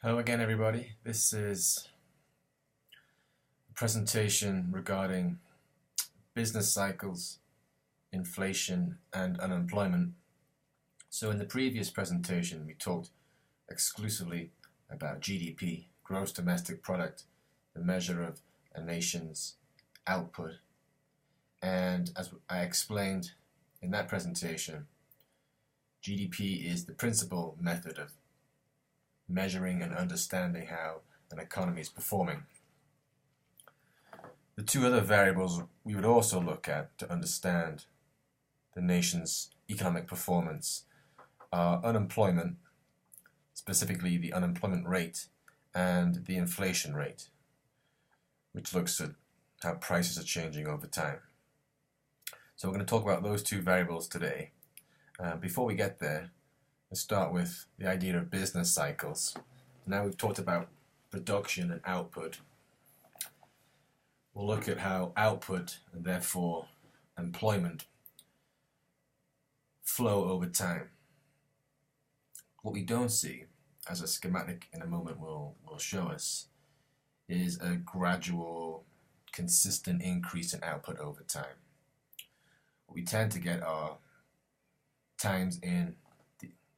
Hello again, everybody. This is a presentation regarding business cycles, inflation, and unemployment. So in the previous presentation, we talked exclusively about GDP, gross domestic product, the measure of a nation's output. And as I explained in that presentation, GDP is the principal method of measuring and understanding how an economy is performing. The two other variables we would also look at to understand the nation's economic performance are unemployment, specifically the unemployment rate, and the inflation rate, which looks at how prices are changing over time. So we're going to talk about those two variables today. Before we get there, let's start with the idea of business cycles. Now we've talked about production and output. We'll look at how output and therefore employment flow over time. What we don't see, as a schematic in a moment will show us, is a gradual, consistent increase in output over time. What we tend to get are times in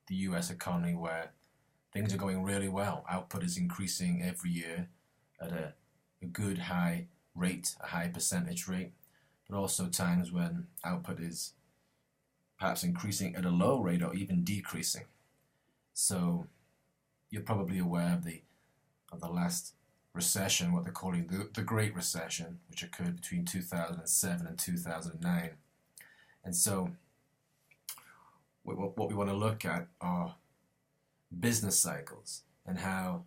the US economy where things are going really well. Output is increasing every year at a good high rate, a high percentage rate, but also times when output is perhaps increasing at a low rate or even decreasing. So you're probably aware of the last recession, what they're calling the Great Recession, which occurred between 2007 and 2009. And so what we want to look at are business cycles and how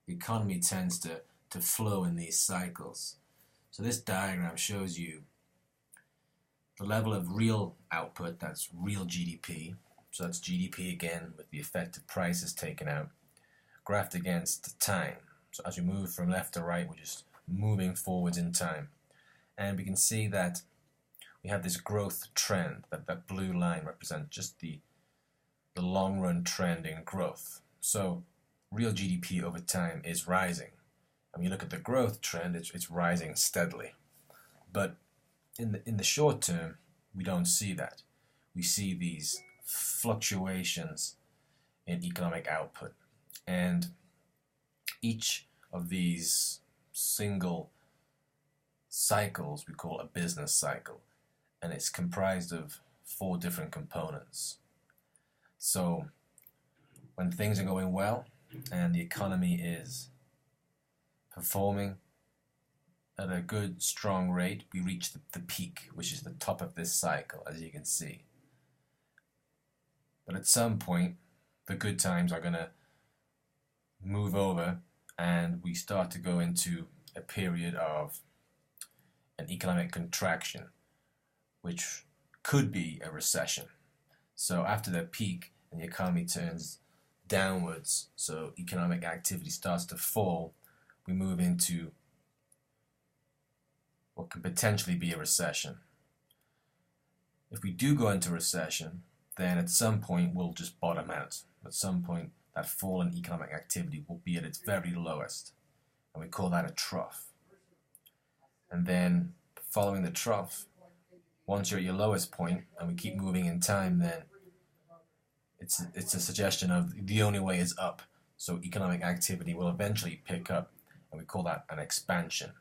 the economy tends to flow in these cycles. So this diagram shows you the level of real output, that's real GDP. So that's GDP again with the effect of prices taken out, graphed against time. So as we move from left to right, we're just moving forwards in time. And we can see that we have this growth trend. That blue line represents just the long run trend in growth. So real GDP over time is rising. And when you look at the growth trend, it's rising steadily. But in the short term, we don't see that. We see these fluctuations in economic output. And each of these single cycles we call a business cycle. And it's comprised of 4 different components. So when things are going well and the economy is performing at a good, strong rate, we reach the peak, which is the top of this cycle, as you can see. But at some point, the good times are going to move over and we start to go into a period of an economic contraction, which could be a recession. So after the peak and the economy turns downwards, so economic activity starts to fall, we move into what could potentially be a recession. If we do go into recession, then at some point we'll just bottom out. At some point that fall in economic activity will be at its very lowest, and we call that a trough. And then following the trough, once you're at your lowest point and we keep moving in time, then it's a suggestion of the only way is up. So economic activity will eventually pick up, and we call that an expansion.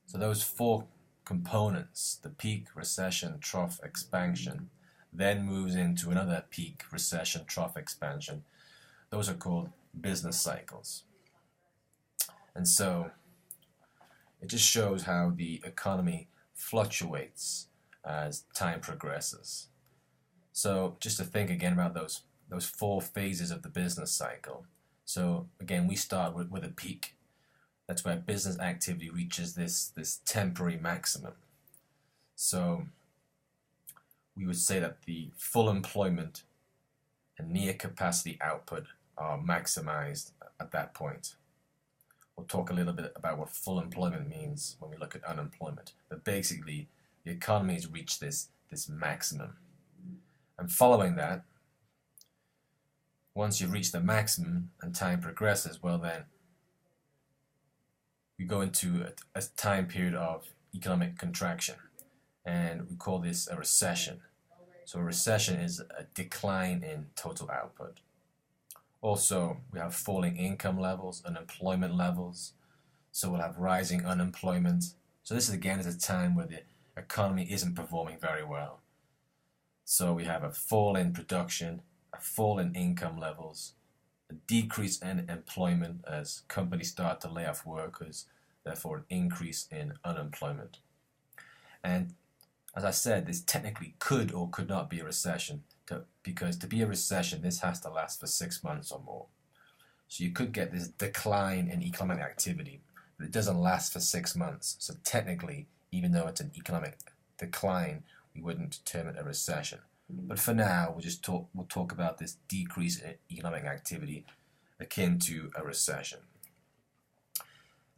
So those 4 components, the peak, recession, trough, expansion, then moves into another peak, recession, trough, expansion. Those are called business cycles. And so it just shows how the economy fluctuates as time progresses. So just to think again about those 4 phases of the business cycle. So again, we start with a peak. That's where business activity reaches this temporary maximum. So we would say that the full employment and near capacity output are maximized at that point. We'll talk a little bit about what full employment means when we look at unemployment. But basically, the economy has reached this maximum. And following that, Once you've reached the maximum and time progresses, well then we go into a time period of economic contraction, and we call this a recession. So a recession is a decline in total output. Also, we have falling income levels, unemployment levels, so we'll have rising unemployment. So this again is a time where the economy isn't performing very well. So we have a fall in production, a fall in income levels, a decrease in employment as companies start to lay off workers, therefore an increase in unemployment. And as I said, this technically could or could not be a recession, because to be a recession, this has to last for 6 months or more. So you could get this decline in economic activity, but it doesn't last for 6 months. So technically, even though it's an economic decline, we wouldn't term it a recession. But for now, we'll talk about this decrease in economic activity akin to a recession.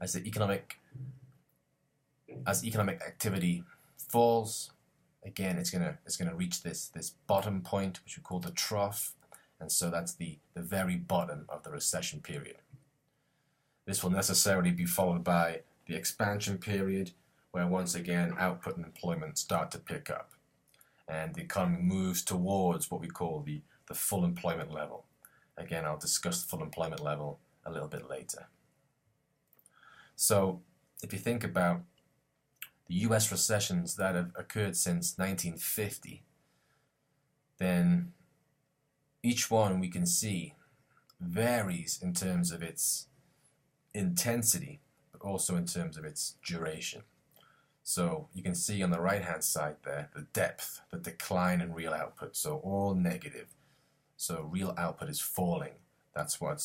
As economic activity falls, again, it's gonna reach this bottom point, which we call the trough, and so that's the very bottom of the recession period. This will necessarily be followed by the expansion period, where once again output and employment start to pick up, and the economy moves towards what we call the full employment level. Again, I'll discuss the full employment level a little bit later. So if you think about the US recessions that have occurred since 1950, then each one we can see varies in terms of its intensity, but also in terms of its duration. So you can see on the right hand side there the depth, the decline in real output, so all negative. So real output is falling. That's what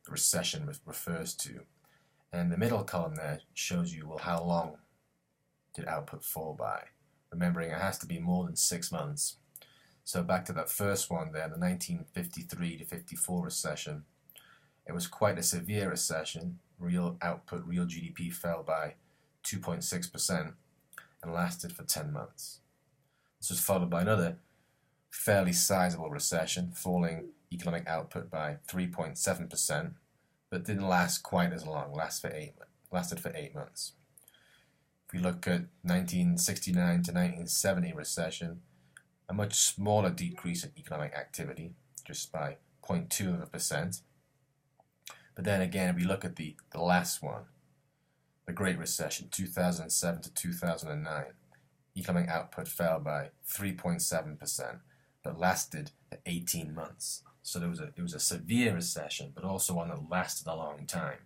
the recession refers to. And the middle column there shows you, well, how long did output fall by? Remembering it has to be more than 6 months. So back to that first one there, the 1953 to 54 recession, it was quite a severe recession. Real output, real GDP fell by 2.6% and lasted for 10 months. This was followed by another fairly sizable recession, falling economic output by 3.7%, but didn't last quite as long, lasted for 8 months. If we look at 1969 to 1970 recession, a much smaller decrease in economic activity, just by 0.2%. But then again, if we look at the last one, the Great Recession, 2007 to 2009, economic output fell by 3.7%, but lasted for 18 months. So it was a severe recession, but also one that lasted a long time,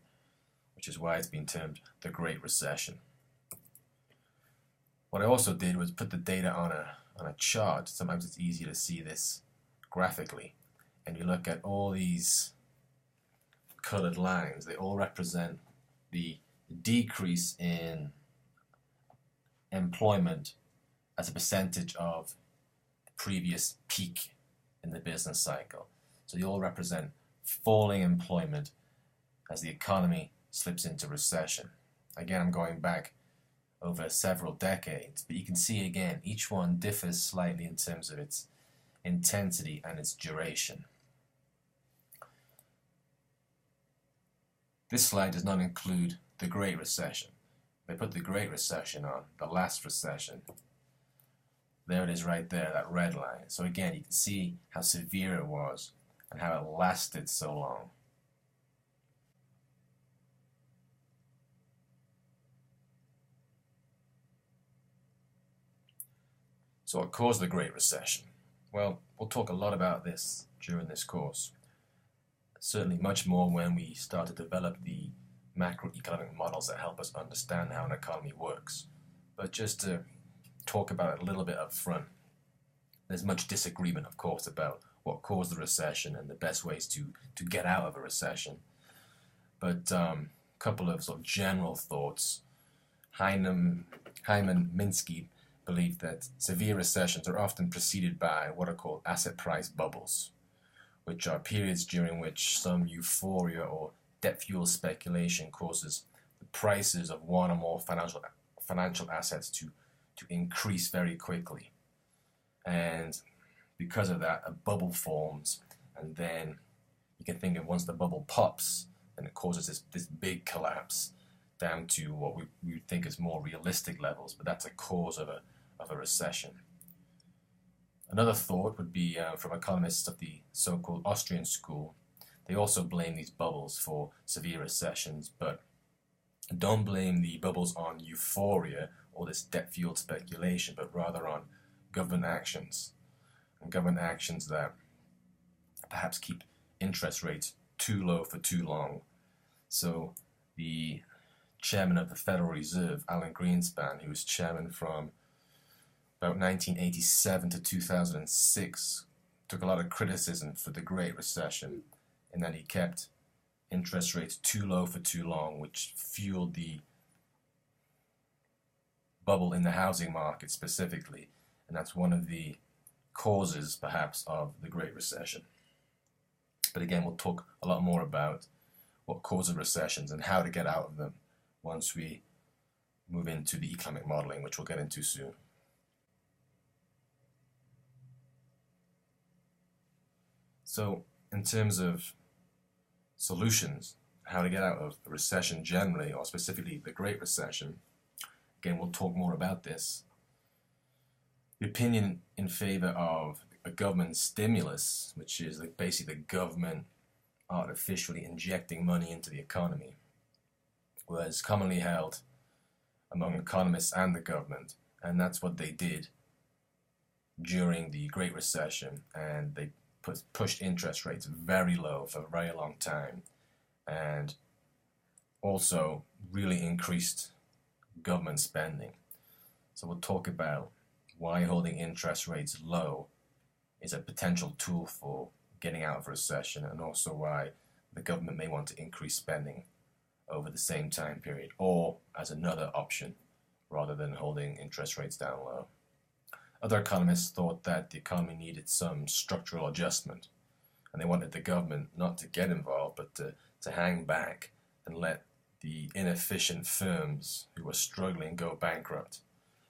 which is why it's been termed the Great Recession. What I also did was put the data on a chart. Sometimes it's easier to see this graphically. And you look at all these colored lines. They all represent the decrease in employment as a percentage of the previous peak in the business cycle. So they all represent falling employment as the economy slips into recession. Again, I'm going back over several decades, but you can see again, each one differs slightly in terms of its intensity and its duration. This slide does not include the Great Recession. They put the Great Recession on, the last recession. There it is right there, that red line. So again, you can see how severe it was and how it lasted so long. So what caused the Great Recession? Well, we'll talk a lot about this during this course. Certainly much more when we start to develop the macroeconomic models that help us understand how an economy works. But just to talk about it a little bit up front, there's much disagreement, of course, about what caused the recession and the best ways to get out of a recession. But a couple of sort of general thoughts. Hyman Minsky believed that severe recessions are often preceded by what are called asset price bubbles, which are periods during which some euphoria or debt fuel speculation causes the prices of one or more financial assets to increase very quickly. And because of that, a bubble forms, and then you can think of once the bubble pops, then it causes this big collapse down to what we would think is more realistic levels, but that's a cause of a recession. Another thought would be from economists of the so-called Austrian school. They also blame these bubbles for severe recessions, but don't blame the bubbles on euphoria or this debt-fueled speculation, but rather on government actions, and government actions that perhaps keep interest rates too low for too long. So the chairman of the Federal Reserve, Alan Greenspan, who was chairman from about 1987 to 2006, took a lot of criticism for the Great Recession in that he kept interest rates too low for too long, which fueled the bubble in the housing market specifically, and that's one of the causes perhaps of the Great Recession. But again, we'll talk a lot more about what causes recessions and how to get out of them once we move into the economic modeling, which we'll get into soon. So in terms of solutions, how to get out of a recession generally, or specifically the Great Recession, again, we'll talk more about this. The opinion in favor of a government stimulus, which is basically the government artificially injecting money into the economy, was commonly held among economists and the government, and that's what they did during the Great Recession, and they pushed interest rates very low for a very long time, and also really increased government spending. So we'll talk about why holding interest rates low is a potential tool for getting out of a recession, and also why the government may want to increase spending over the same time period, or as another option rather than holding interest rates down low. Other economists thought that the economy needed some structural adjustment, and they wanted the government not to get involved, but to hang back and let the inefficient firms who were struggling go bankrupt,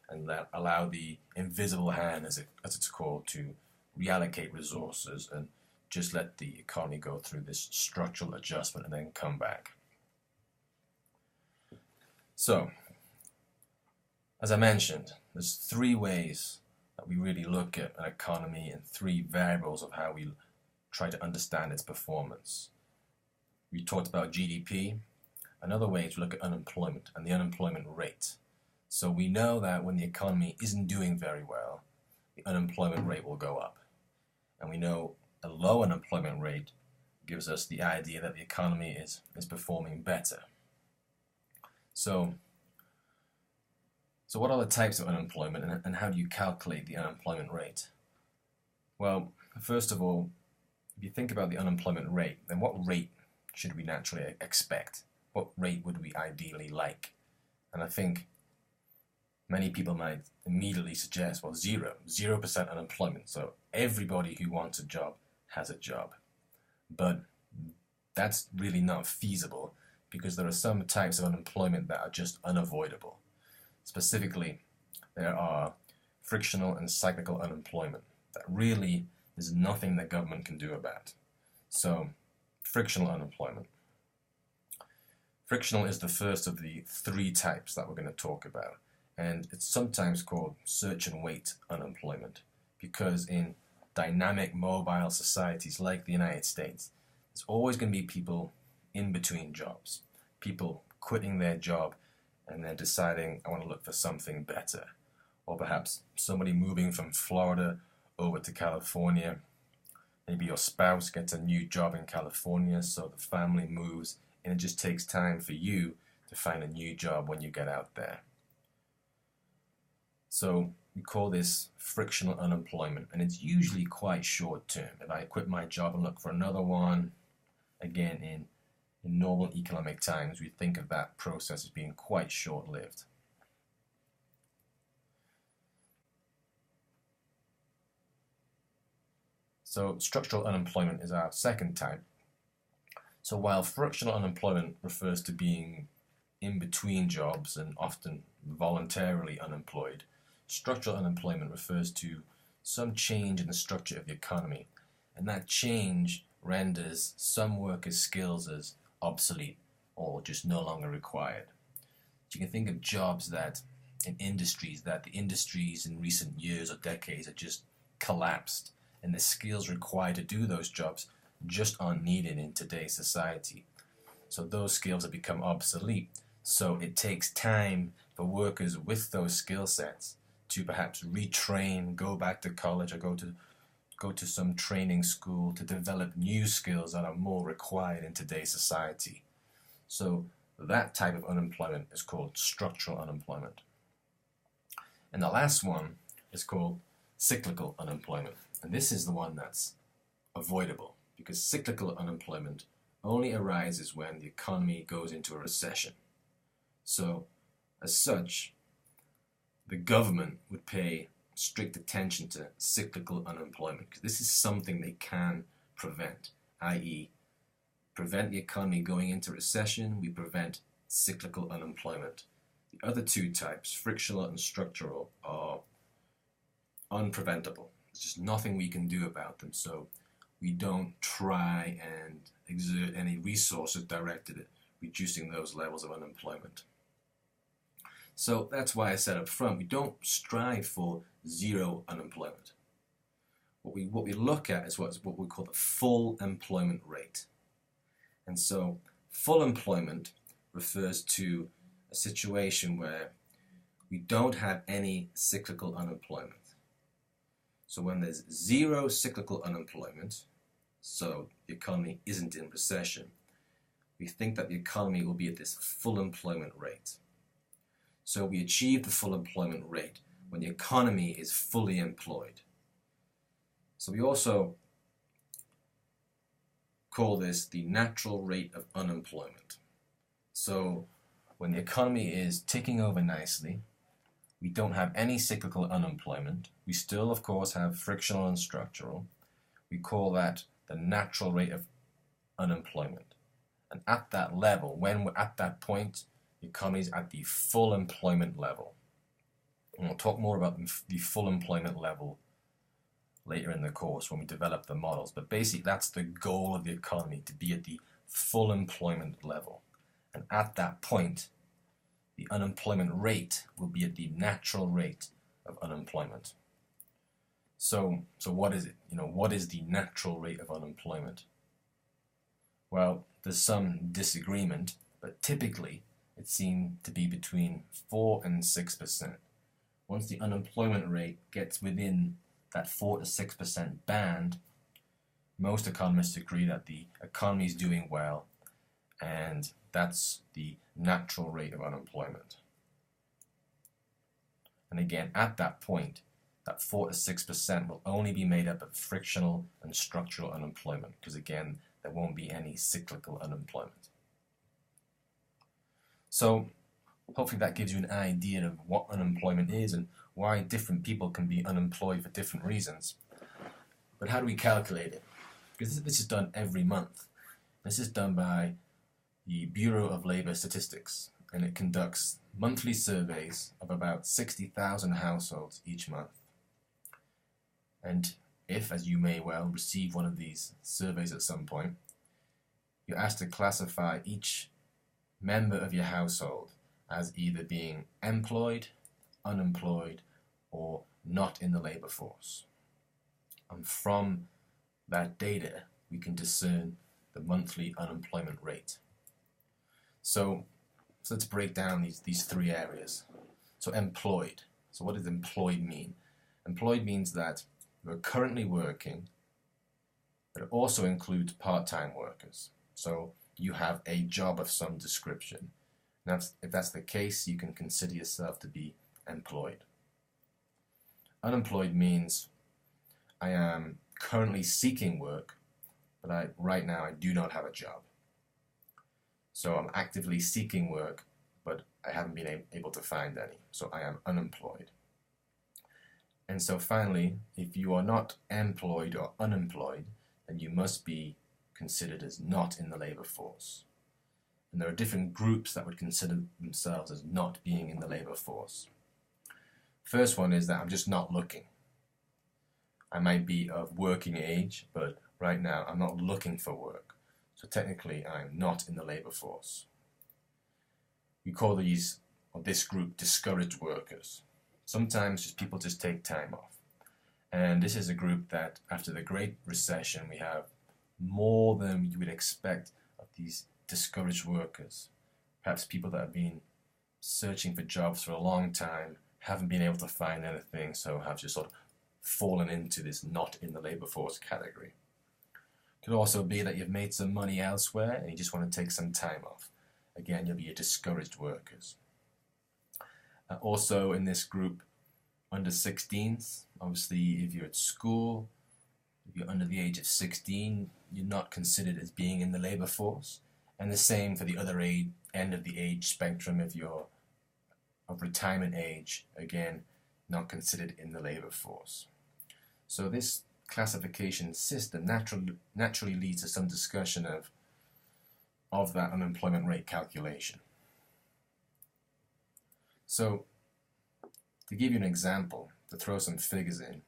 and allow the invisible hand, as it's called, to reallocate resources and just let the economy go through this structural adjustment and then come back. So, as I mentioned, there's three ways that we really look at an economy, and three variables of how we try to understand its performance. We talked about GDP. Another way is to look at unemployment and the unemployment rate. So we know that when the economy isn't doing very well, the unemployment rate will go up. And we know a low unemployment rate gives us the idea that the economy is performing better. So what are the types of unemployment, and how do you calculate the unemployment rate? Well, first of all, if you think about the unemployment rate, then what rate should we naturally expect? What rate would we ideally like? And I think many people might immediately suggest, well, 0% unemployment. So everybody who wants a job has a job. But that's really not feasible, because there are some types of unemployment that are just unavoidable. Specifically, there are frictional and cyclical unemployment that really there's nothing the government can do about. So, frictional unemployment. Frictional is the first of the three types that we're going to talk about, and it's sometimes called search and wait unemployment, because in dynamic mobile societies like the United States, there's always going to be people in between jobs, people quitting their job and then deciding, I want to look for something better. Or perhaps somebody moving from Florida over to California. Maybe your spouse gets a new job in California, so the family moves, and it just takes time for you to find a new job when you get out there. So we call this frictional unemployment, and it's usually quite short term. If I quit my job and look for another one, again, in normal economic times, we think of that process as being quite short-lived. So structural unemployment is our second type. So while frictional unemployment refers to being in between jobs and often voluntarily unemployed, structural unemployment refers to some change in the structure of the economy, and that change renders some workers' skills as obsolete or just no longer required. You can think of jobs that in industries that the industries in recent years or decades have just collapsed, and the skills required to do those jobs just aren't needed in today's society. So those skills have become obsolete. So it takes time for workers with those skill sets to perhaps retrain, go back to college, or go to some training school to develop new skills that are more required in today's society. So that type of unemployment is called structural unemployment. And the last one is called cyclical unemployment. And this is the one that's avoidable, because cyclical unemployment only arises when the economy goes into a recession. So, as such, the government would pay strict attention to cyclical unemployment, because this is something they can prevent, i.e., prevent the economy going into recession. We prevent cyclical unemployment. The other two types, frictional and structural, are unpreventable. There's just nothing we can do about them, so we don't try and exert any resources directed at reducing those levels of unemployment. So that's why I said up front, we don't strive for zero unemployment. What we look at is what we call the full employment rate. And so full employment refers to a situation where we don't have any cyclical unemployment. So when there's zero cyclical unemployment, so the economy isn't in recession, we think that the economy will be at this full employment rate. So we achieve the full employment rate when the economy is fully employed. So we also call this the natural rate of unemployment. So when the economy is ticking over nicely, we don't have any cyclical unemployment. We still, of course, have frictional and structural. We call that the natural rate of unemployment. And at that level, when we're at that point, the economy is at the full employment level. And we'll talk more about the full employment level later in the course when we develop the models. But basically, that's the goal of the economy, to be at the full employment level. And at that point, the unemployment rate will be at the natural rate of unemployment. So what is it? What is the natural rate of unemployment? Well, there's some disagreement, but typically it seems to be between 4 and 6%. Once the unemployment rate gets within that 4 to 6% band, most economists agree that the economy is doing well, and that's the natural rate of unemployment. And again, at that point, that 4 to 6% will only be made up of frictional and structural unemployment, because again, there won't be any cyclical unemployment. So hopefully that gives you an idea of what unemployment is and why different people can be unemployed for different reasons. But how do we calculate it? Because this is done every month. This is done by the Bureau of Labor Statistics, and it conducts monthly surveys of about 60,000 households each month. And if, as you may well, receive one of these surveys at some point, you're asked to classify each member of your household as either being employed, unemployed, or not in the labor force. And from that data, we can discern the monthly unemployment rate. So let's break down these three areas. So employed. So what does employed mean? Employed means that you're currently working, but it also includes part-time workers. So you have a job of some description. Now, if that's the case, you can consider yourself to be employed. Unemployed means I am currently seeking work, but right now I do not have a job. So I'm actively seeking work, but I haven't been able to find any. So I am unemployed. And so finally, if you are not employed or unemployed, then you must be considered as not in the labor force. And there are different groups that would consider themselves as not being in the labor force. First one is that I'm just not looking. I might be of working age, but right now, I'm not looking for work. So technically, I'm not in the labor force. We call these, or this group, discouraged workers. Sometimes people just take time off. And this is a group that, after the Great Recession, we have more than you would expect of these discouraged workers. Perhaps people that have been searching for jobs for a long time, haven't been able to find anything, so have just sort of fallen into this not in the labor force category. It could also be that you've made some money elsewhere and you just want to take some time off. Again, you'll be a discouraged workers. Also in this group, under 16s, obviously if you're at school, if you're under the age of 16, you're not considered as being in the labor force. And the same for the other end of the age spectrum. If you're of retirement age, again, not considered in the labor force. So this classification system naturally leads to some discussion of that unemployment rate calculation. So to give you an example, to throw some figures in,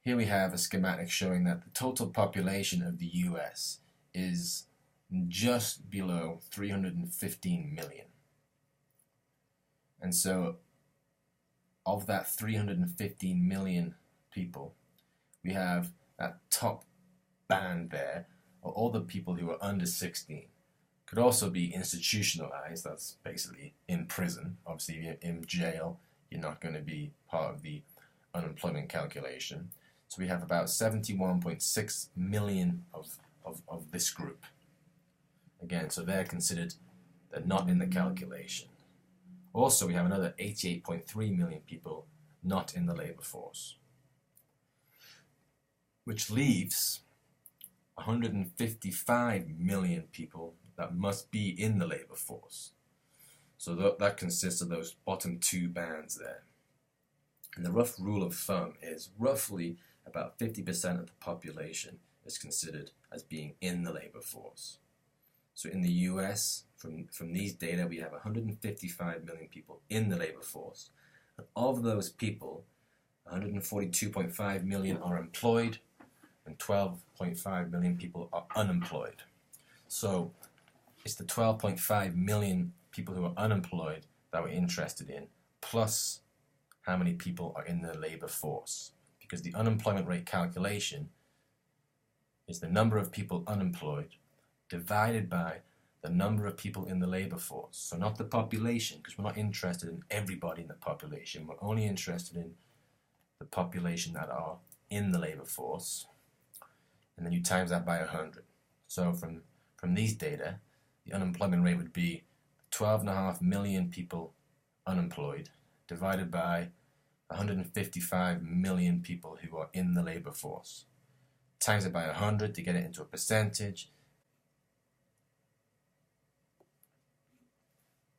here we have a schematic showing that the total population of the US is just below 315 million. And so of that 315 million people, we have that top band there, or all the people who are under 16. Could also be institutionalized, that's basically in prison. Obviously, if you're in jail, you're not going to be part of the unemployment calculation. So we have about 71.6 million of this group. Again, so they're not in the calculation. Also, we have another 88.3 million people not in the labor force, which leaves 155 million people that must be in the labor force. So that consists of those bottom two bands there. And the rough rule of thumb is roughly about 50% of the population is considered as being in the labor force. So in the US, from these data, we have 155 million people in the labor force. And of those people, 142.5 million are employed and 12.5 million people are unemployed. So it's the 12.5 million people who are unemployed that we're interested in, plus how many people are in the labor force. Because the unemployment rate calculation is the number of people unemployed divided by the number of people in the labor force. So not the population, because we're not interested in everybody in the population. We're only interested in the population that are in the labor force. And then you times that by 100. So from these data, the unemployment rate would be 12.5 million people unemployed divided by 155 million people who are in the labor force. Times it by 100 to get it into a percentage.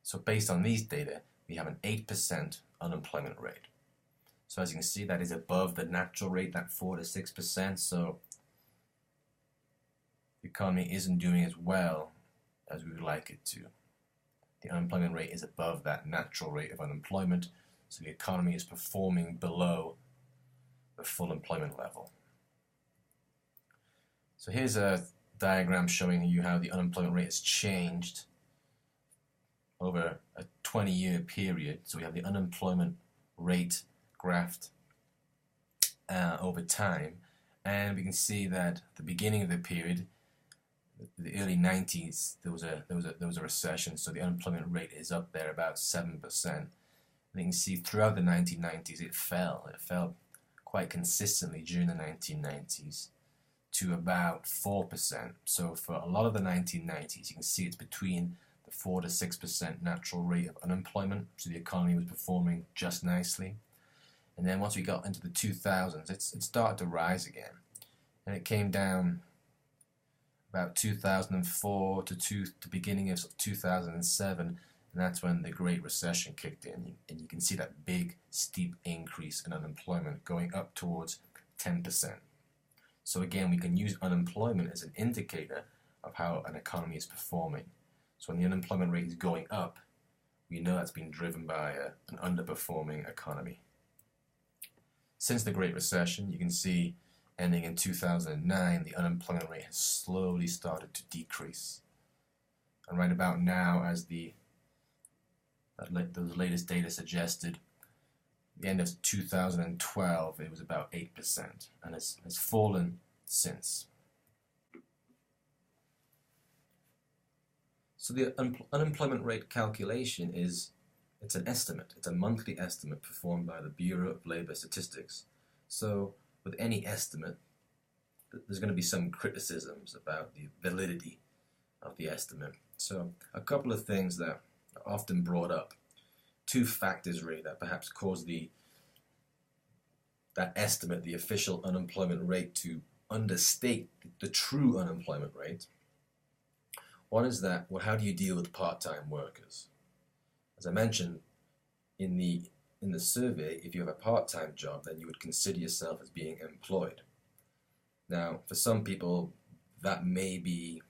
So based on these data, we have an 8% unemployment rate. So as you can see, that is above the natural rate, that 4 to 6%. So the economy isn't doing as well as we would like it to. The unemployment rate is above that natural rate of unemployment, so the economy is performing below the full employment level. So here's a diagram showing you how the unemployment rate has changed over a 20-year period. So we have the unemployment rate graphed over time, and we can see that at the beginning of the period, the early 90s, there was a recession, so the unemployment rate is up there about 7%. And you can see throughout the 1990s it fell quite consistently during the 1990s to about 4%. So for a lot of the 1990s, you can see it's between the 4 to 6% natural rate of unemployment, so the economy was performing just nicely. And then once we got into the 2000s, it started to rise again, and it came down about 2004 to the beginning of 2007, and that's when the Great Recession kicked in, and you can see that big, steep increase in unemployment going up towards 10%. So again, we can use unemployment as an indicator of how an economy is performing. So when the unemployment rate is going up, we know that's been driven by an underperforming economy. Since the Great Recession, you can see ending in 2009, the unemployment rate has slowly started to decrease. And right about now, as those latest data suggested, the end of 2012, it was about 8%, and has fallen since. So the unemployment rate calculation it's an estimate. It's a monthly estimate performed by the Bureau of Labor Statistics. So with any estimate, there's going to be some criticisms about the validity of the estimate. So a couple of things that are often brought up. Two factors really that perhaps cause that estimate, the official unemployment rate, to understate the true unemployment rate. One is that, well, how do you deal with part-time workers? As I mentioned in the survey, if you have a part-time job, then you would consider yourself as being employed. Now, for some people, that may be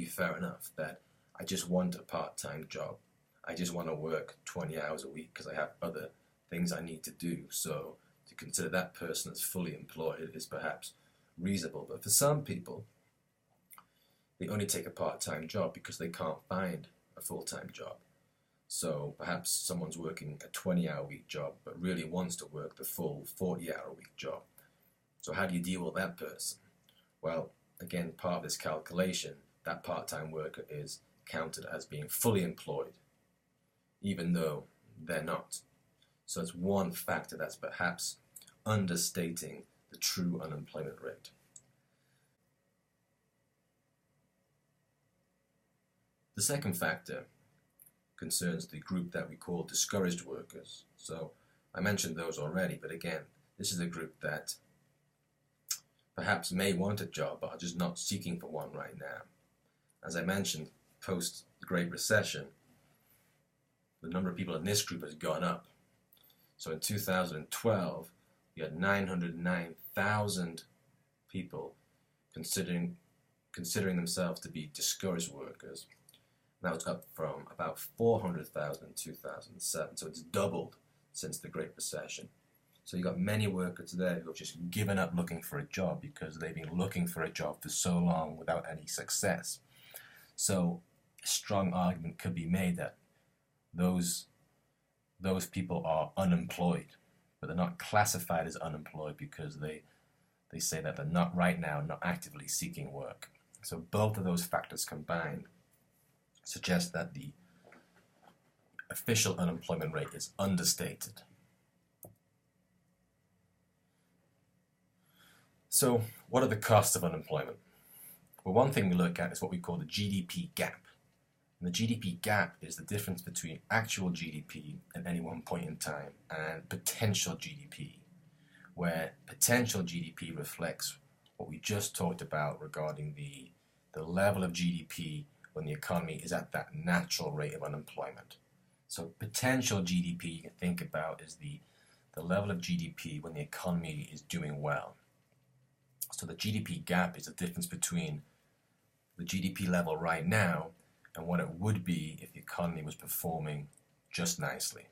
fair enough, that I just want a part-time job. I just want to work 20 hours a week because I have other things I need to do. So to consider that person as fully employed is perhaps reasonable. But for some people, they only take a part-time job because they can't find a full-time job. So perhaps someone's working a 20-hour-week job but really wants to work the full 40-hour-week job. So how do you deal with that person? Well, again, part of this calculation, that part-time worker is counted as being fully employed, even though they're not. So it's one factor that's perhaps understating the true unemployment rate. The second factor concerns the group that we call discouraged workers. So I mentioned those already, but again, this is a group that perhaps may want a job but are just not seeking for one right now. As I mentioned, post the Great Recession, the number of people in this group has gone up. So in 2012, we had 909,000 people considering themselves to be discouraged workers. That was up from about 400,000 in 2007, so it's doubled since the Great Recession. So you've got many workers there who have just given up looking for a job because they've been looking for a job for so long without any success. So a strong argument could be made that those people are unemployed, but they're not classified as unemployed because they say that they're not right now, not actively seeking work. So both of those factors combined suggest that the official unemployment rate is understated. So what are the costs of unemployment? Well, one thing we look at is what we call the GDP gap. And the GDP gap is the difference between actual GDP at any one point in time and potential GDP, where potential GDP reflects what we just talked about regarding the level of GDP when the economy is at that natural rate of unemployment. So potential GDP you can think about is the level of GDP when the economy is doing well. So the GDP gap is the difference between the GDP level right now and what it would be if the economy was performing just nicely.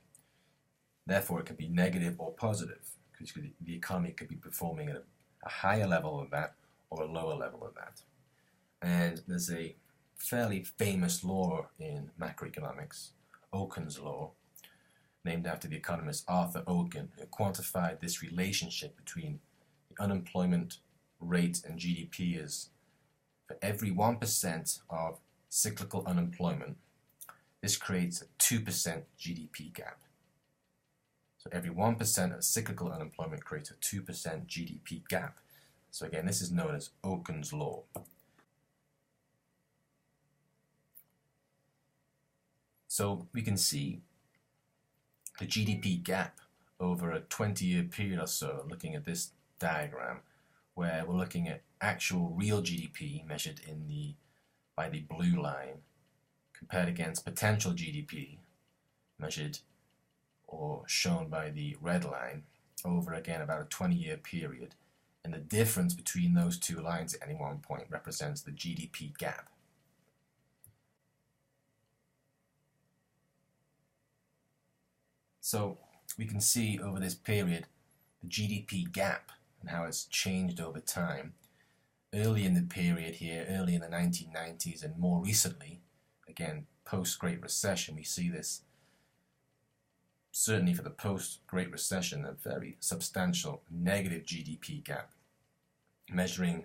Therefore, it can be negative or positive, because the economy could be performing at a higher level of that or a lower level of that. And there's a fairly famous law in macroeconomics, Okun's law, named after the economist Arthur Okun, who quantified this relationship between the unemployment rate and GDP as for every 1% of cyclical unemployment, this creates a 2% GDP gap. So every 1% of cyclical unemployment creates a 2% GDP gap. So again, this is known as Okun's law. So we can see the GDP gap over a 20-year period or so, looking at this diagram, where we're looking at actual real GDP measured by the blue line, compared against potential GDP measured or shown by the red line over, again, about a 20-year period. And the difference between those two lines at any one point represents the GDP gap. So we can see over this period the GDP gap and how it's changed over time. Early in the period here, early in the 1990s, and more recently, again, post-Great Recession, we see this, certainly for the post-Great Recession, a very substantial negative GDP gap, measuring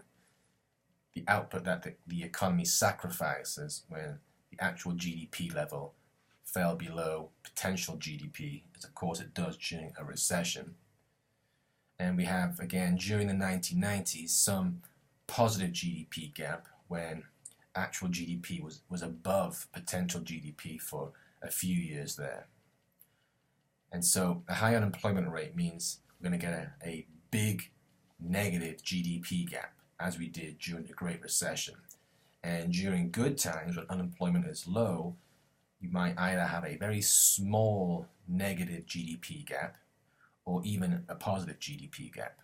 the output that the economy sacrifices when the actual GDP level fell below potential GDP, as of course it does during a recession. And we have, again, during the 1990s, some positive GDP gap when actual GDP was above potential GDP for a few years there. And so a high unemployment rate means we're going to get a big negative GDP gap, as we did during the Great Recession. And during good times, when unemployment is low, you might either have a very small negative GDP gap or even a positive GDP gap.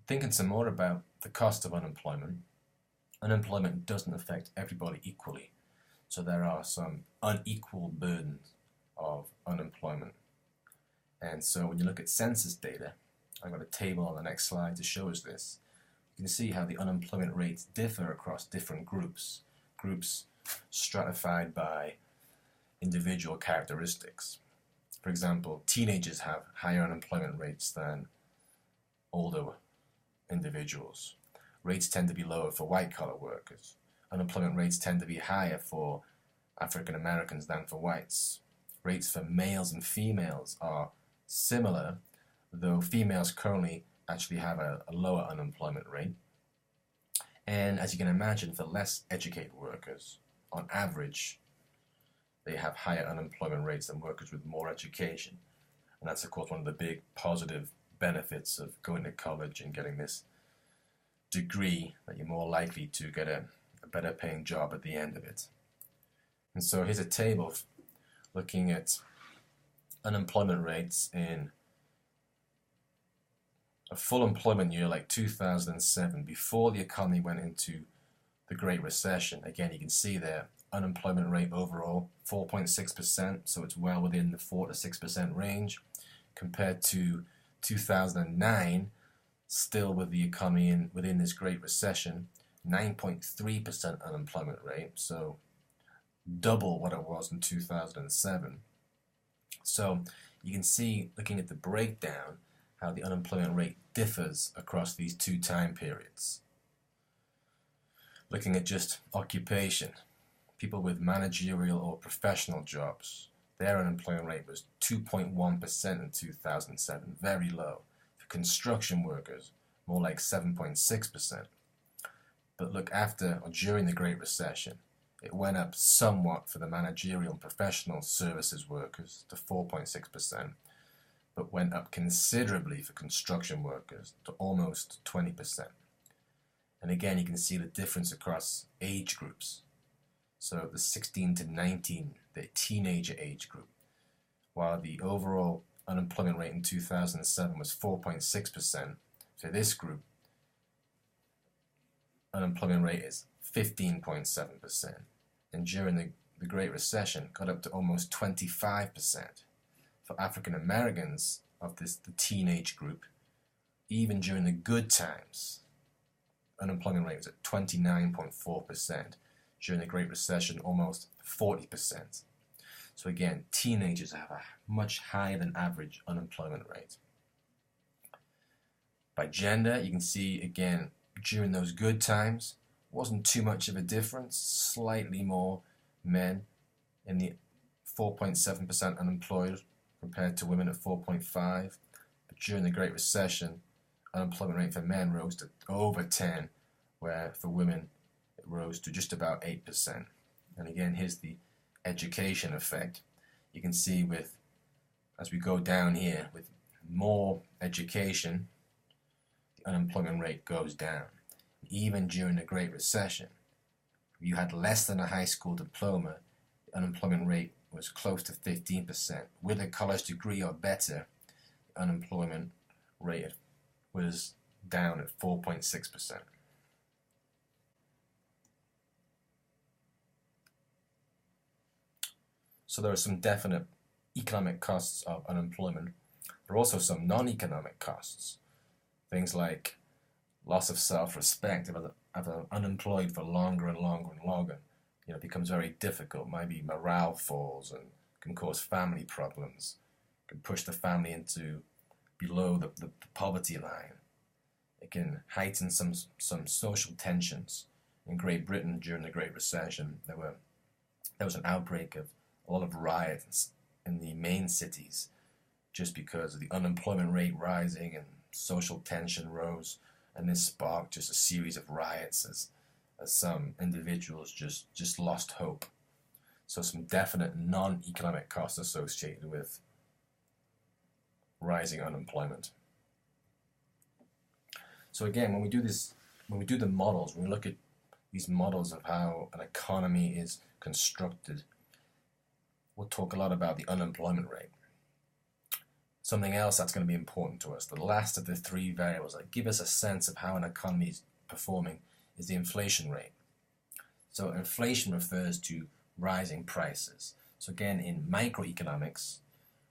Thinking some more about the cost of unemployment, unemployment doesn't affect everybody equally. So there are some unequal burdens of unemployment. And so when you look at census data, I've got a table on the next slide to show us this. You can see how the unemployment rates differ across different groups stratified by individual characteristics. For example, teenagers have higher unemployment rates than older individuals. Rates tend to be lower for white-collar workers. Unemployment rates tend to be higher for African Americans than for whites. Rates for males and females are similar, though females currently actually have a lower unemployment rate. And as you can imagine, for less educated workers, on average, they have higher unemployment rates than workers with more education. And that's, of course, one of the big positive benefits of going to college and getting this degree, that you're more likely to get a better paying job at the end of it. And so here's a table looking at unemployment rates in a full employment year like 2007, before the economy went into the Great Recession. Again, you can see there, unemployment rate overall 4.6%, so it's well within the 4 to 6% range, compared to 2009, still with the economy within this Great Recession, 9.3% unemployment rate, so double what it was in 2007. So you can see, looking at the breakdown, how the unemployment rate differs across these two time periods. Looking at just occupation, people with managerial or professional jobs, their unemployment rate was 2.1% in 2007, very low. For construction workers, more like 7.6%. But look, after or during the Great Recession, it went up somewhat for the managerial and professional services workers to 4.6%, but went up considerably for construction workers to almost 20%. And again, you can see the difference across age groups. So the 16 to 19, the teenager age group, while the overall unemployment rate in 2007 was 4.6%, for this group, unemployment rate is 15.7%. And during the Great Recession, got up to almost 25%. For African Americans of the teenage group, even during the good times, unemployment rate was at 29.4%. During the Great Recession, almost 40%. So again, teenagers have a much higher than average unemployment rate. By gender, you can see again, during those good times, wasn't too much of a difference, slightly more men in the 4.7% unemployed compared to women at 4.5%. But during the Great Recession, unemployment rate for men rose to over 10%, where for women it rose to just about 8%. And again, here's the education effect. You can see as we go down here, with more education, the unemployment rate goes down. Even during the Great Recession, if you had less than a high school diploma, the unemployment rate was close to 15%. With a college degree or better, the unemployment rate was down at 4.6%. So there are some definite economic costs of unemployment. There are also some non-economic costs. Things like loss of self-respect. If I'm unemployed for longer and longer and longer, it becomes very difficult. Maybe morale falls and can cause family problems. Can push the family into below the poverty line. It can heighten some social tensions. In Great Britain during the Great Recession, there was an outbreak of a lot of riots in the main cities just because of the unemployment rate rising and social tension rose, and this sparked just a series of riots as some individuals just lost hope. So some definite non-economic costs associated with rising unemployment. So again, when we do the models, when we look at these models of how an economy is constructed, we'll talk a lot about the unemployment rate. Something else that's going to be important to us, the last of the three variables that give us a sense of how an economy is performing, is the inflation rate. So inflation refers to rising prices. So again, in microeconomics,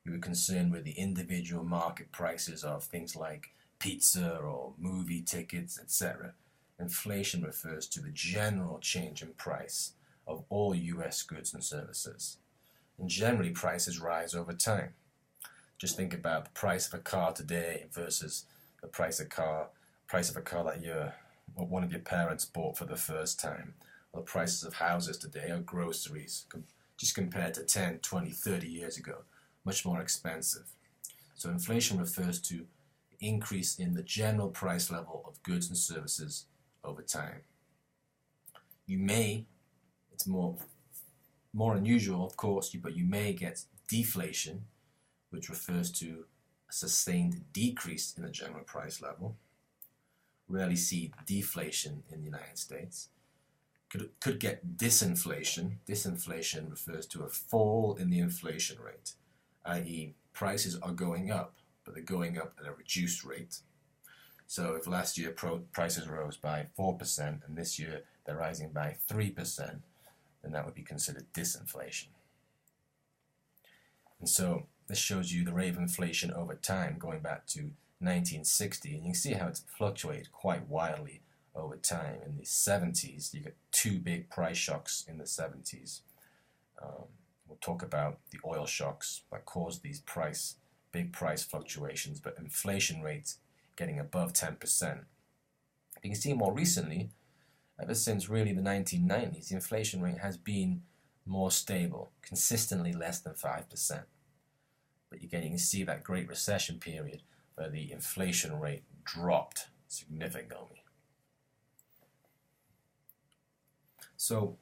we were concerned with the individual market prices of things like pizza or movie tickets, etc. Inflation refers to the general change in price of all US goods and services. And generally, prices rise over time. Just think about the price of a car today versus the price of a car that one of your parents bought for the first time, or the prices of houses today, or groceries, just compared to 10, 20, 30 years ago, much more expensive. So inflation refers to the increase in the general price level of goods and services over time. It's more unusual, of course, but you may get deflation, which refers to a sustained decrease in the general price level. Rarely see deflation in the United States. Could get disinflation. Disinflation refers to a fall in the inflation rate, i.e. prices are going up, but they're going up at a reduced rate. So if last year prices rose by 4% and this year they're rising by 3%, then that would be considered disinflation. And so this shows you the rate of inflation over time going back to 1960, and you can see how it's fluctuated quite wildly over time. In the 70s, you get two big price shocks in the 70s. We'll talk about the oil shocks that caused these big price fluctuations, but inflation rates getting above 10%. You can see more recently, ever since really the 1990s, the inflation rate has been more stable, consistently less than 5%. But again, you can see that Great Recession period where the inflation rate dropped significantly. So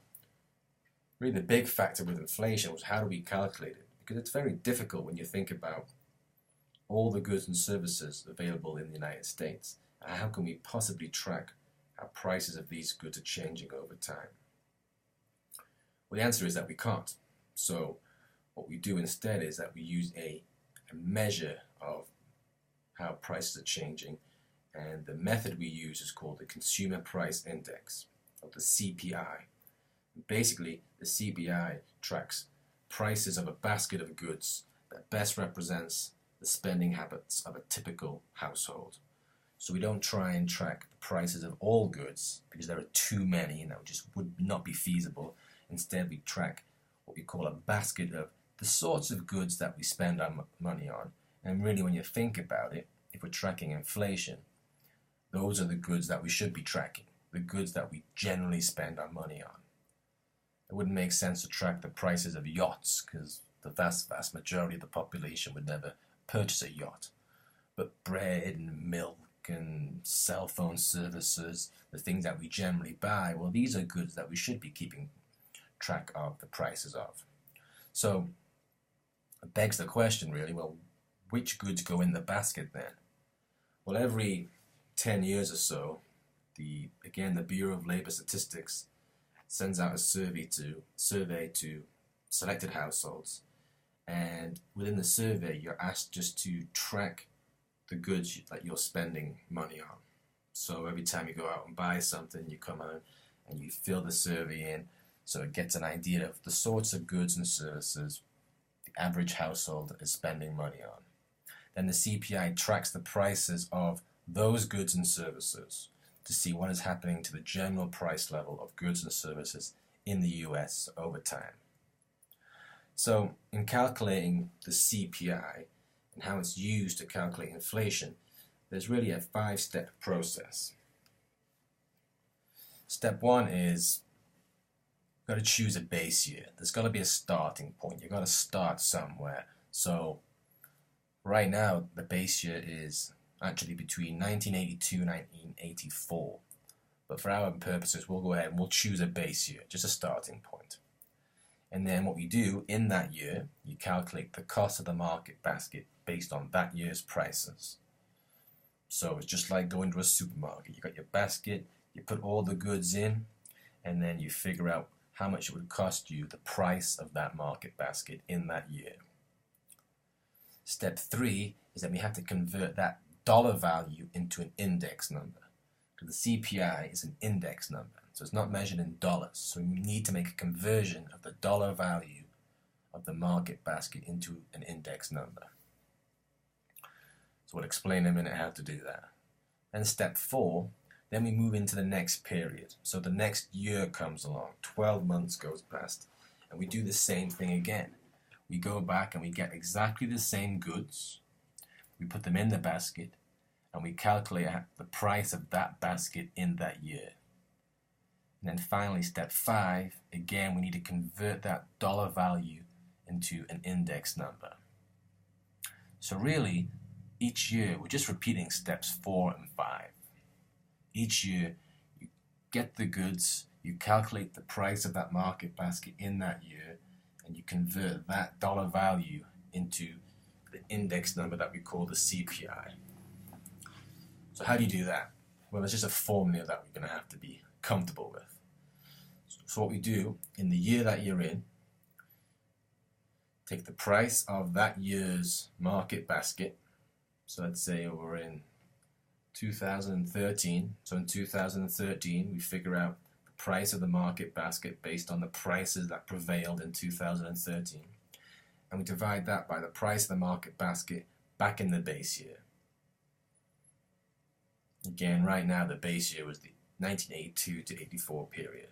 really the big factor with inflation was how do we calculate it? Because it's very difficult when you think about all the goods and services available in the United States. How can we possibly track how prices of these goods are changing over time? Well, the answer is that we can't. So what we do instead is that we use a measure of how prices are changing, and the method we use is called the Consumer Price Index, or the CPI. Basically, the CPI tracks prices of a basket of goods that best represents the spending habits of a typical household. So we don't try and track the prices of all goods because there are too many and that just would not be feasible. Instead, we track what we call a basket of the sorts of goods that we spend our money on. And really, when you think about it, if we're tracking inflation, those are the goods that we should be tracking, the goods that we generally spend our money on. It wouldn't make sense to track the prices of yachts because the vast majority of the population would never purchase a yacht. But bread and milk and cell phone services, the things that we generally buy, well, these are goods that we should be keeping track of the prices of. So it begs the question really, well, which goods go in the basket then? Well, every 10 years or so, the Bureau of Labor Statistics sends out a survey to selected households, and within the survey you're asked just to track the goods that you're spending money on. So every time you go out and buy something, you come out and you fill the survey in, so it gets an idea of the sorts of goods and services the average household is spending money on. Then the CPI tracks the prices of those goods and services to see what is happening to the general price level of goods and services in the US over time. So in calculating the CPI and how it's used to calculate inflation, there's really a 5-step process. Step 1 is you've got to choose a base year. There's got to be a starting point. You've got to start somewhere. So right now the base year is actually between 1982 and 1984. But for our purposes, we'll go ahead and we'll choose a base year, just a starting point. And then what we do in that year, you calculate the cost of the market basket based on that year's prices. So it's just like going to a supermarket. You got your basket, you put all the goods in, and then you figure out how much it would cost you, the price of that market basket in that year. Step 3 is that we have to convert that dollar value into an index number. Because the CPI is an index number, so it's not measured in dollars. So we need to make a conversion of the dollar value of the market basket into an index number. So we'll explain in a minute how to do that. Then step 4, then we move into the next period. So the next year comes along, 12 months goes past, and we do the same thing again. We go back and we get exactly the same goods, we put them in the basket, and we calculate the price of that basket in that year. And then finally, step 5, again, we need to convert that dollar value into an index number. So really, each year, we're just repeating steps 4 and 5. Each year, you get the goods, you calculate the price of that market basket in that year, and you convert that dollar value into the index number that we call the CPI. So how do you do that? Well, it's just a formula that we're going to have to be comfortable with. So what we do, in the year that you're in, take the price of that year's market basket. So let's say we're in 2013. So in 2013, we figure out the price of the market basket based on the prices that prevailed in 2013. And we divide that by the price of the market basket back in the base year. Again, right now the base year was the 1982 to 84 period.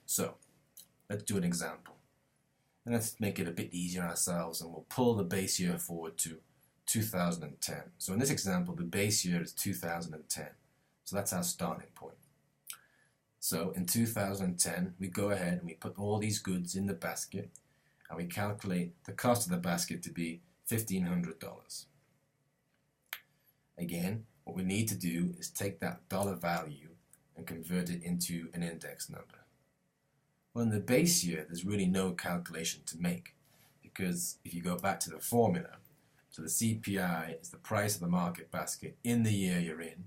So, let's do an example. And let's make it a bit easier ourselves, and we'll pull the base year forward to 2010. So in this example, the base year is 2010. So that's our starting point. So in 2010, we go ahead and we put all these goods in the basket, and we calculate the cost of the basket to be $1,500. Again, what we need to do is take that dollar value and convert it into an index number. Well, in the base year, there's really no calculation to make, because if you go back to the formula, so the CPI is the price of the market basket in the year you're in,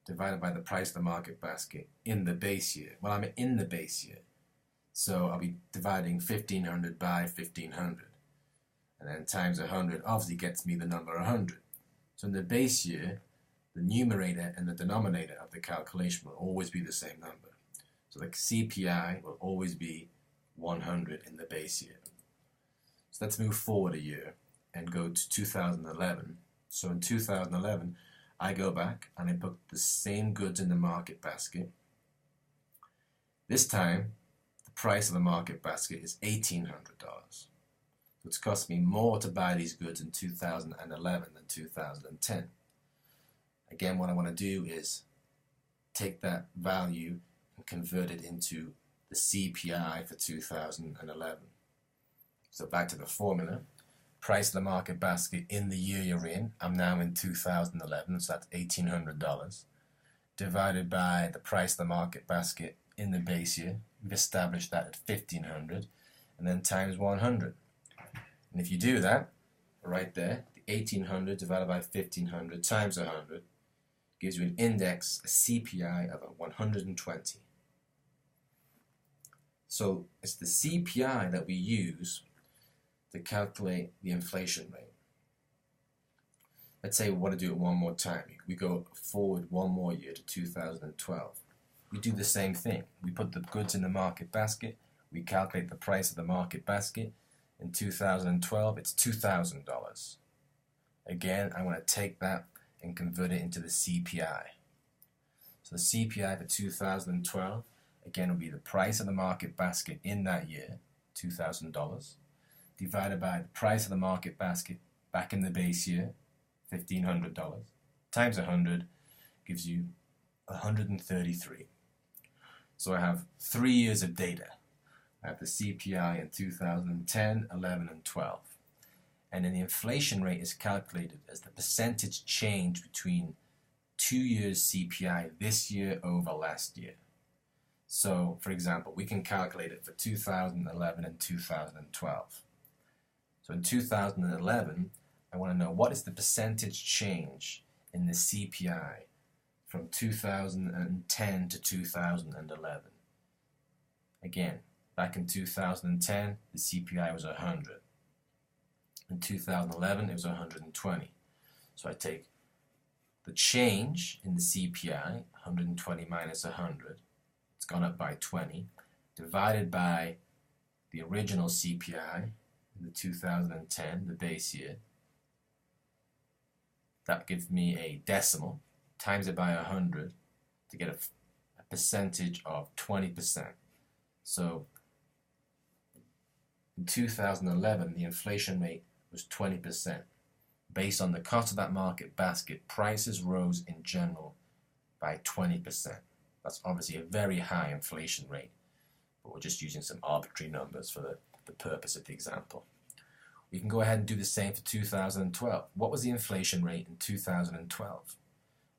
divided by the price of the market basket in the base year. Well, I'm in the base year, so I'll be dividing 1,500 by 1,500, and then times 100 obviously gets me the number 100. So in the base year, the numerator and the denominator of the calculation will always be the same number. So the CPI will always be 100 in the base year. So let's move forward a year and go to 2011. So in 2011, I go back and I put the same goods in the market basket. This time, the price of the market basket is $1,800. So it's cost me more to buy these goods in 2011 than 2010. Again, what I want to do is take that value and convert it into the CPI for 2011. So back to the formula. Price of the market basket in the year you're in. I'm now in 2011, so that's $1,800. Divided by the price of the market basket in the base year. We've established that at $1,500. And then times 100. And if you do that, right there, the 1,800 divided by 1,500 times 100 gives you an index, a CPI of 120. So it's the CPI that we use to calculate the inflation rate. Let's say we want to do it one more time. We go forward one more year to 2012. We do the same thing. We put the goods in the market basket, we calculate the price of the market basket, In 2012, it's $2,000. Again, I want to take that and convert it into the CPI. So the CPI for 2012, again, will be the price of the market basket in that year, $2,000, divided by the price of the market basket back in the base year, $1,500, times 100 gives you 133. So I have 3 years of data. I have the CPI in 2010, 11, and 12. And then the inflation rate is calculated as the percentage change between 2 years CPI this year over last year. So, for example, we can calculate it for 2011 and 2012. So in 2011, I want to know what is the percentage change in the CPI from 2010 to 2011. Again, back in 2010, the CPI was 100. In 2011, it was 120. So I take the change in the CPI, 120 minus 100, it's gone up by 20, divided by the original CPI in the 2010, the base year. That gives me a decimal, times it by 100 to get a percentage of 20%. So in 2011, the inflation rate was 20%. Based on the cost of that market basket, prices rose in general by 20%. That's obviously a very high inflation rate, but we're just using some arbitrary numbers for the purpose of the example. We can go ahead and do the same for 2012. What was the inflation rate in 2012?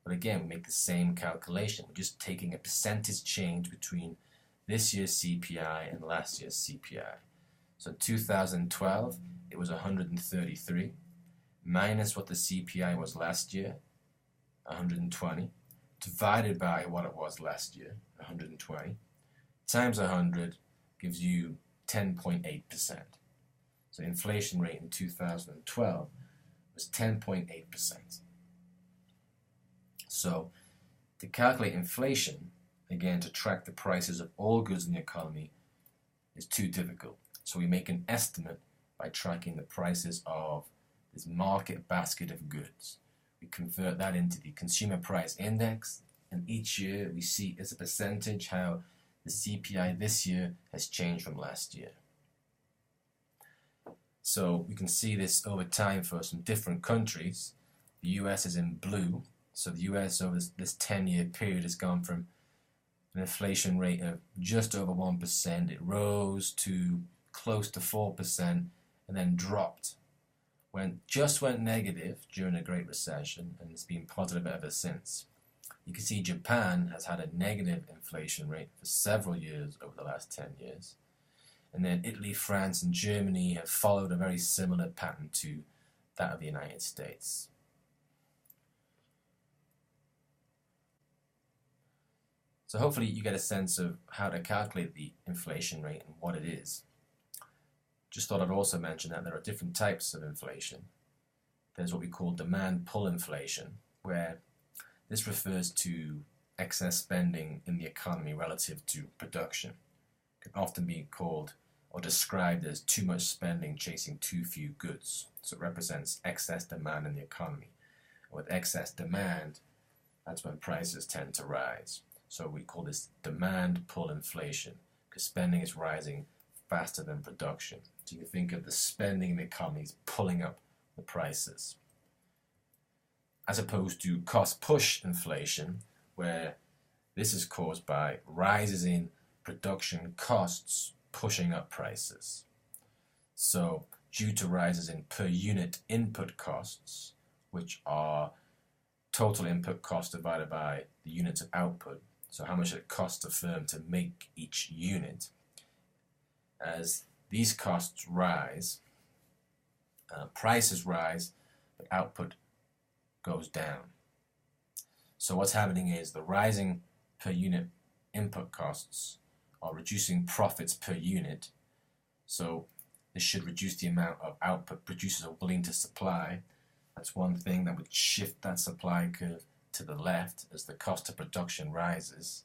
But again, we make the same calculation. We're just taking a percentage change between this year's CPI and last year's CPI. So in 2012, it was 133, minus what the CPI was last year, 120, divided by what it was last year, 120, times 100 gives you 10.8%. So inflation rate in 2012 was 10.8%. So to calculate inflation, again, to track the prices of all goods in the economy is too difficult. So we make an estimate by tracking the prices of this market basket of goods. We convert that into the consumer price index, and each year we see as a percentage how the CPI this year has changed from last year. So we can see this over time for some different countries. The US is in blue. So the US over this 10-year period has gone from an inflation rate of just over 1%. It rose to close to 4% and then dropped. Just went negative during the Great Recession, and it's been positive ever since. You can see Japan has had a negative inflation rate for several years over the last 10 years. And then Italy, France, and Germany have followed a very similar pattern to that of the United States. So hopefully you get a sense of how to calculate the inflation rate and what it is. Just thought I'd also mention that there are different types of inflation. There's what we call demand pull inflation, where this refers to excess spending in the economy relative to production. It can often be called or described as too much spending chasing too few goods. So it represents excess demand in the economy. And with excess demand, that's when prices tend to rise. So we call this demand pull inflation, because spending is rising faster than production. So you can think of the spending in the economy as pulling up the prices. As opposed to cost push inflation, where this is caused by rises in production costs pushing up prices. So due to rises in per unit input costs, which are total input cost divided by the units of output, so how much it costs a firm to make each unit. As these costs rise, prices rise, but output goes down. So what's happening is the rising per unit input costs are reducing profits per unit. So this should reduce the amount of output producers are willing to supply. That's one thing that would shift that supply curve to the left as the cost of production rises.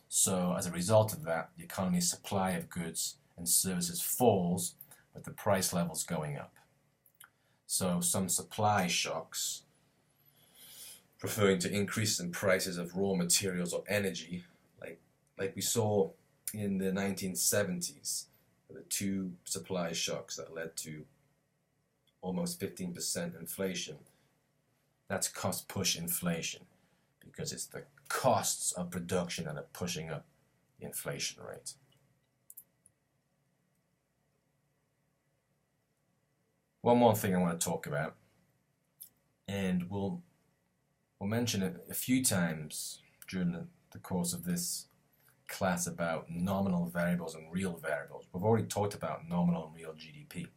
So as a result of that, the economy's supply of goods and services falls, with the price levels going up. So some supply shocks, referring to increases in prices of raw materials or energy, like we saw in the 1970s, the two supply shocks that led to almost 15% inflation. That's cost push inflation, because it's the costs of production that are pushing up the inflation rate. One more thing I want to talk about, and we'll mention it a few times during the course of this class about nominal variables and real variables. We've already talked about nominal and real GDP.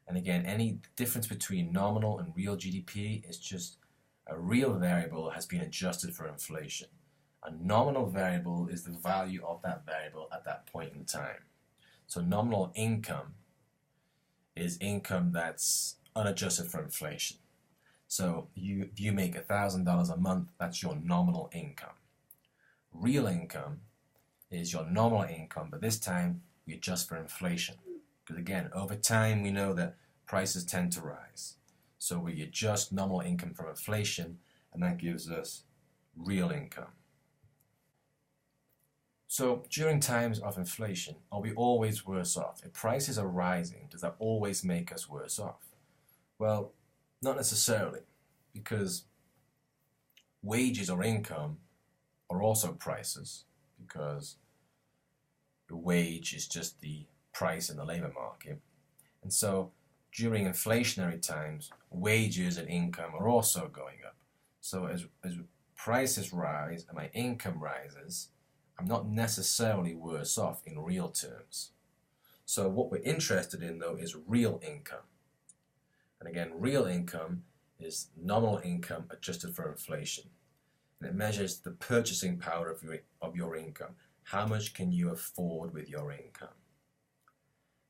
And again, any difference between nominal and real GDP is just a real variable has been adjusted for inflation. A nominal variable is the value of that variable at that point in time. So nominal income is income that's unadjusted for inflation. So if you make $1,000 a month, that's your nominal income. Real income is your nominal income, but this time we adjust for inflation. Because again, over time we know that prices tend to rise. So we adjust nominal income from inflation, and that gives us real income. So during times of inflation, are we always worse off? If prices are rising, does that always make us worse off? Well, not necessarily, because wages or income are also prices, because the wage is just the price in the labor market. And so during inflationary times, wages and income are also going up. So as prices rise and my income rises, I'm not necessarily worse off in real terms. So what we're interested in, though, is real income. And again, real income is nominal income adjusted for inflation. And it measures the purchasing power of your income. How much can you afford with your income?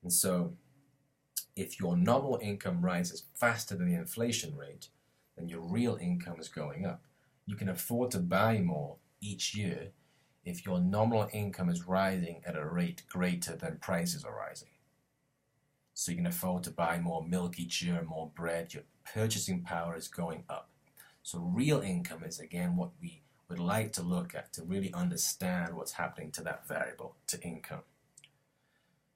And so if your nominal income rises faster than the inflation rate, then your real income is going up. You can afford to buy more each year if your nominal income is rising at a rate greater than prices are rising. So you can afford to buy more milk each year, more bread. Your purchasing power is going up. So real income is, again, what we would like to look at to really understand what's happening to that variable, to income.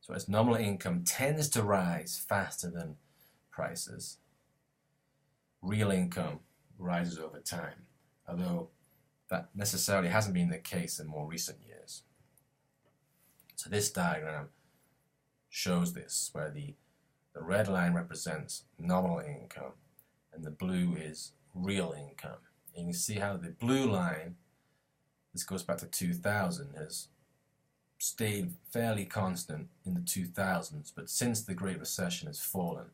So as nominal income tends to rise faster than prices, real income rises over time, although that necessarily hasn't been the case in more recent years. So this diagram shows this, where the red line represents nominal income and the blue is real income. And you can see how the blue line, this goes back to 2000, has stayed fairly constant in the 2000s, but since the Great Recession has fallen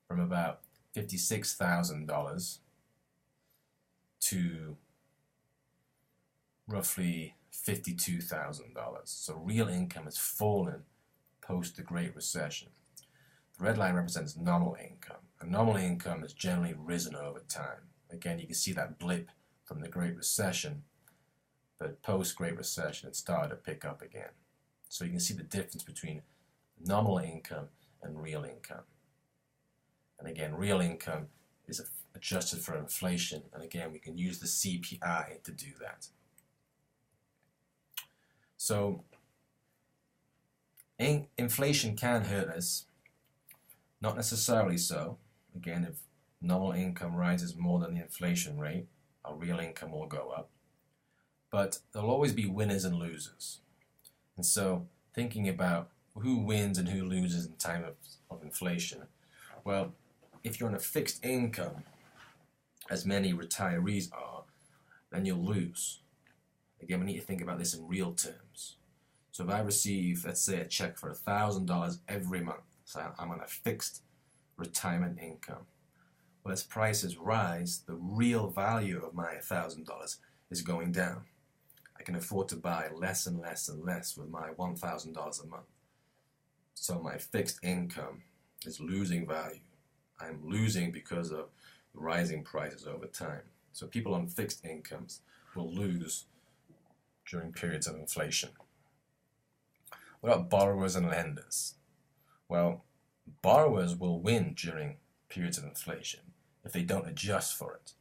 from about $56,000 to roughly $52,000. So real income has fallen post the Great Recession. The red line represents nominal income, and nominal income has generally risen over time. Again, you can see that blip from the Great Recession, but post Great Recession it started to pick up again. So you can see the difference between nominal income and real income. And again, real income is adjusted for inflation, and again we can use the CPI to do that. So inflation can hurt us, not necessarily so. Again, if nominal income rises more than the inflation rate, our real income will go up. But there'll always be winners and losers. And so thinking about who wins and who loses in time of inflation, well, if you're on a fixed income, as many retirees are, then you'll lose. Again, we need to think about this in real terms. So if I receive, let's say, a check for $1,000 every month, so I'm on a fixed retirement income. Well, as prices rise, the real value of my $1,000 is going down. I can afford to buy less and less and less with my $1,000 a month. So my fixed income is losing value. I'm losing because of rising prices over time. So people on fixed incomes will lose during periods of inflation. What about borrowers and lenders? Well, Borrowers will win during periods of inflation if they don't adjust for it.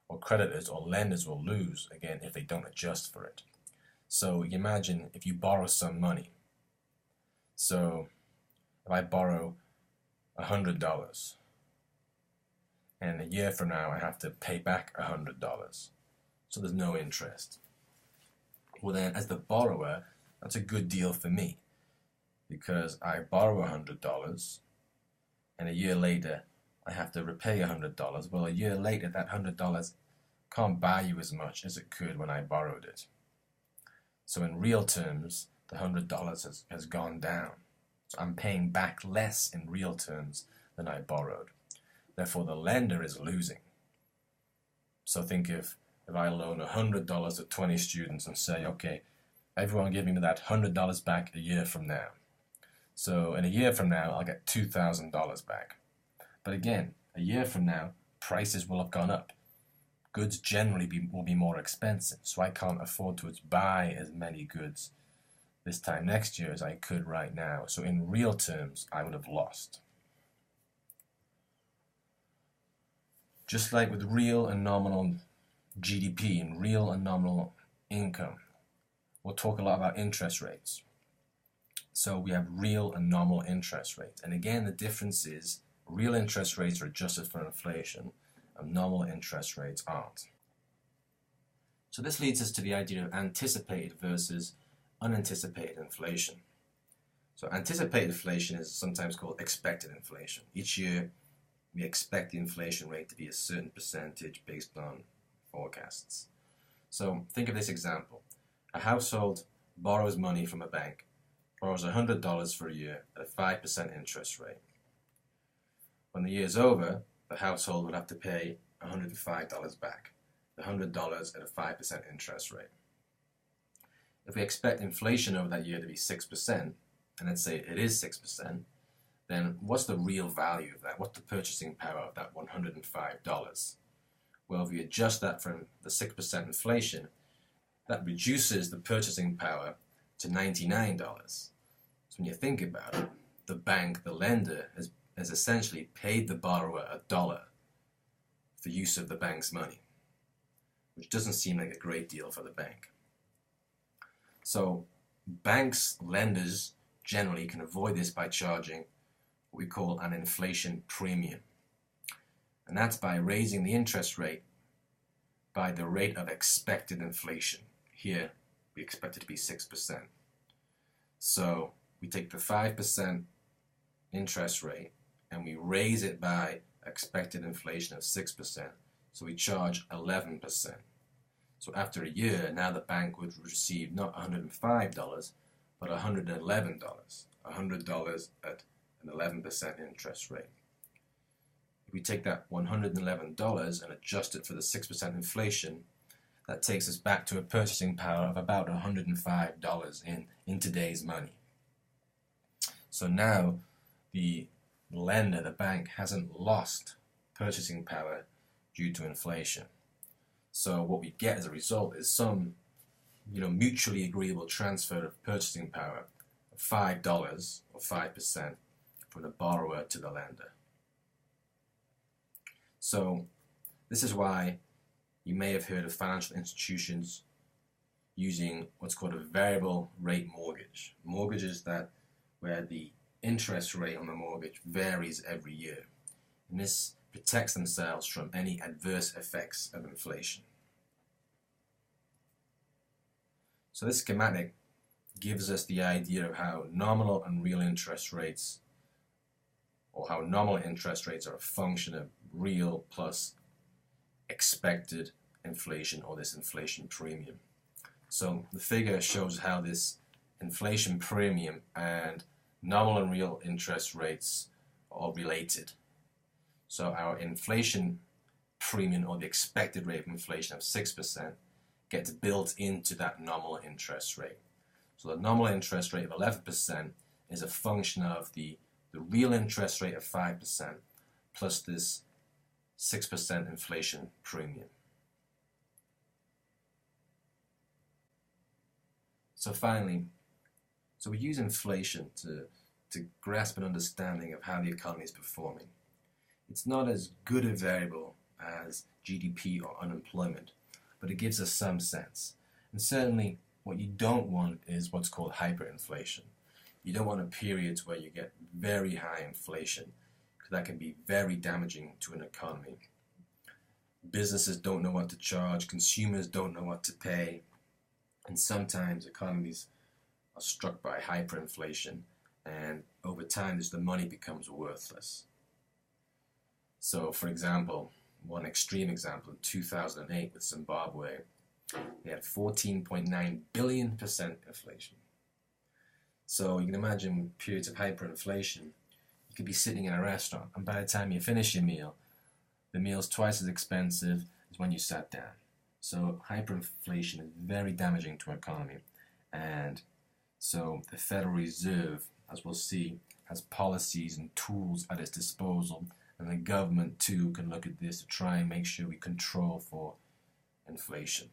Or creditors or lenders will lose, again, if they don't adjust for it. So you imagine if you borrow some money. So if I borrow $100, and a year from now I have to pay back $100, so there's no interest. Well then, as the borrower, that's a good deal for me, because I borrow $100, and a year later I have to repay $100. Well, a year later that $100 can't buy you as much as it could when I borrowed it. So in real terms, the $100 has gone down. So I'm paying back less in real terms than I borrowed. Therefore, the lender is losing. So think if I loan $100 to 20 students and say, okay, everyone give me that $100 back a year from now. So in a year from now, I'll get $2,000 back. But again, a year from now, prices will have gone up. Goods generally will be more expensive, so I can't afford to buy as many goods this time next year as I could right now. So in real terms, I would have lost. Just like with real and nominal GDP and real and nominal income, we'll talk a lot about interest rates. So we have real and nominal interest rates. And again, the difference is real interest rates are adjusted for inflation and nominal interest rates aren't. So this leads us to the idea of anticipated versus unanticipated inflation. So anticipated inflation is sometimes called expected inflation. Each year we expect the inflation rate to be a certain percentage based on forecasts. So think of this example. A household borrows money from a bank, borrows $100 for a year at a 5% interest rate. When the year's over, the household will have to pay $105 back, the $100 at a 5% interest rate. If we expect inflation over that year to be 6%, and let's say it is 6%, then what's the real value of that? What's the purchasing power of that $105? Well, if we adjust that from the 6% inflation, that reduces the purchasing power to $99. So when you think about it, the bank, the lender, has essentially paid the borrower $1 for use of the bank's money, which doesn't seem like a great deal for the bank. So banks, lenders generally can avoid this by charging what we call an inflation premium. And that's by raising the interest rate by the rate of expected inflation. Here, we expect it to be 6%. So we take the 5% interest rate and we raise it by expected inflation of 6%. So we charge 11%. So after a year, now the bank would receive not $105, but $111. $100 at an 11% interest rate. If we take that $111 and adjust it for the 6% inflation, that takes us back to a purchasing power of about $105 in today's money. So now the lender, the bank, hasn't lost purchasing power due to inflation. So what we get as a result is some mutually agreeable transfer of purchasing power of $5 or 5% from the borrower to the lender. So this is why you may have heard of financial institutions using what's called a variable rate mortgage. Mortgages where the interest rate on the mortgage varies every year. And this protects themselves from any adverse effects of inflation. So this schematic gives us the idea of how nominal and real interest rates, or how nominal interest rates are a function of real plus expected inflation, or this inflation premium. So the figure shows how this inflation premium and nominal and real interest rates are related. So our inflation premium, or the expected rate of inflation of 6%, gets built into that nominal interest rate. So the nominal interest rate of 11% is a function of the real interest rate of 5% plus this 6% inflation premium. So finally, we use inflation to to grasp an understanding of how the economy is performing. It's not as good a variable as GDP or unemployment, but it gives us some sense. And certainly what you don't want is what's called hyperinflation. You don't want periods where you get very high inflation, because that can be very damaging to an economy. Businesses don't know what to charge, consumers don't know what to pay, and sometimes economies are struck by hyperinflation, and over time the money becomes worthless. So, for example, one extreme example, in 2008 with Zimbabwe, they had 14.9 billion% inflation. So you can imagine periods of hyperinflation. You could be sitting in a restaurant, and by the time you finish your meal, the meal's twice as expensive as when you sat down. So hyperinflation is very damaging to our economy. And so the Federal Reserve, as we'll see, has policies and tools at its disposal, and the government too can look at this to try and make sure we control for inflation.